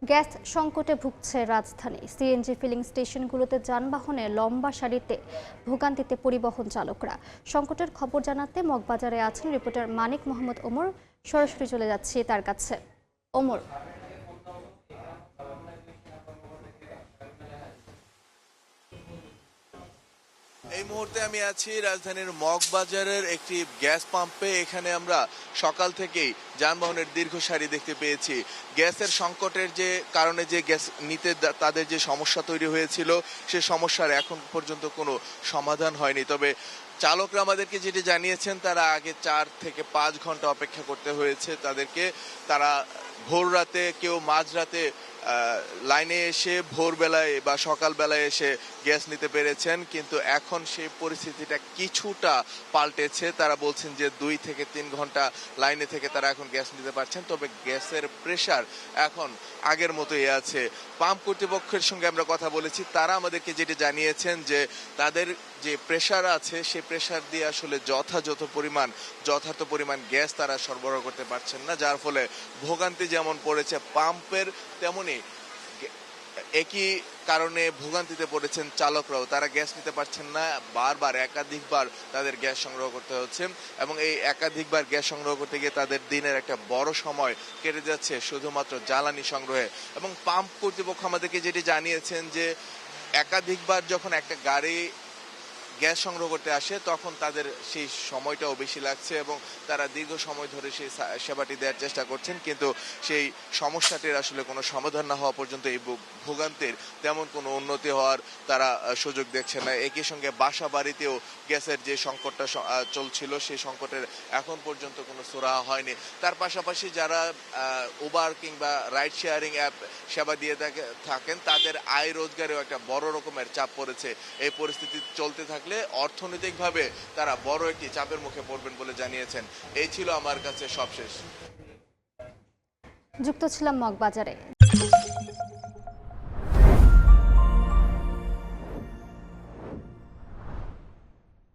Gas সংকটে ভুগছে রাজধানী। সিএনজি ফিলিং স্টেশনগুলোতে যানবাহনে লম্বা সারিতে ভোগান্তিতে পরিবহন চালকরা। সংকটের খবর জানাতে মগবাজারে আছেন রিপোর্টার মানিক মোহাম্মদ ওমর। সরাসরি চলে যাচ্ছি তার কাছে। ওমর, এই মুহূর্তে আমি আছি রাজধানীর মগবাজারের একটি গ্যাস পাম্পে। এখানে আমরা সকাল থেকেই যানবাহনের দীর্ঘ সারি দেখতে পেয়েছি। গ্যাসের সংকটের যে কারণে যে গ্যাস নিতে তাদের যে সমস্যা তৈরি হয়েছিল, সে সমস্যার এখন পর্যন্ত কোনো সমাধান হয়নি। তবে চালকরা আমাদেরকে যেটি জানিয়েছেন, তারা আগে 4 থেকে 5 ঘন্টা অপেক্ষা করতে হয়েছে তাদেরকে। তারা ভোর রাতে, কেউ মাঝরাতে লাইনে এসে ভোরবেলায় বা সকালবেলায় এসে গ্যাস নিতে পেরেছেন, কিন্তু এখন সেই পরিস্থিতিটা কিছুটা পাল্টেছে। তারা বলছেন যে 2 থেকে 3 ঘন্টা লাইনে থেকে তারা এখন গ্যাস নিতে পারছেন। তবে গ্যাসের প্রেসার এখন আগের মতোই আছে। পাম্প কর্তৃপক্ষের সঙ্গে আমরা কথা বলেছি, তারা আমাদেরকে যেটি জানিয়েছেন যে তাদের যে প্রেসার আছে, সেই প্রেসার দিয়ে আসলে যথার্থ পরিমাণ গ্যাস তারা সরবরাহ করতে পারছেন না, যার ফলে ভোগান্তি যেমন পড়েছে পাম্পের, তেমনি একই কারণে ভোগান্তিতে পড়েছেন চালকরাও। তারা গ্যাস নিতে পারছেন না, বারবার একাধিকবার তাদের গ্যাস সংগ্রহ করতে হচ্ছে, এবং এই একাধিকবার গ্যাস সংগ্রহ করতে গিয়ে তাদের দিনের একটা বড় সময় কেটে যাচ্ছে শুধুমাত্র জ্বালানি সংগ্রহে। এবং পাম্প কর্তৃপক্ষ আমাদেরকে যেটি জানিয়েছেন যে একাধিকবার যখন একটা গাড়ি গ্যাস সংগ্রহ করতে আসে, তখন তাদের সেই সময়টাও বেশি লাগছে এবং তারা দীর্ঘ সময় ধরে সেই সেবাটি দেওয়ার চেষ্টা করছেন, কিন্তু সেই সমস্যাটির আসলে কোনো সমাধান না হওয়া পর্যন্ত এই ভোগান্তির তেমন কোনো উন্নতি হওয়ার তারা সুযোগ দেখছেন না। একই সঙ্গে বাসা বাড়িতেও গ্যাসের যে সংকটটা চলছিল, সেই সংকটের এখন পর্যন্ত কোনো সুরাহা হয়নি। তার পাশাপাশি যারা উবার কিংবা রাইড শেয়ারিং অ্যাপ সেবা দিয়ে থাকেন, তাদের আয় রোজগারেও একটা বড় রকমের চাপ পড়েছে। এই পরিস্থিতি চলতে থাকলে অর্থনৈতিকভাবে তারা বড় একটি চাপের মুখে পড়বেন বলে জানিয়েছেন। এই ছিল আমার কাছে সবশেষ। যুক্ত ছিলাম মগবাজারে।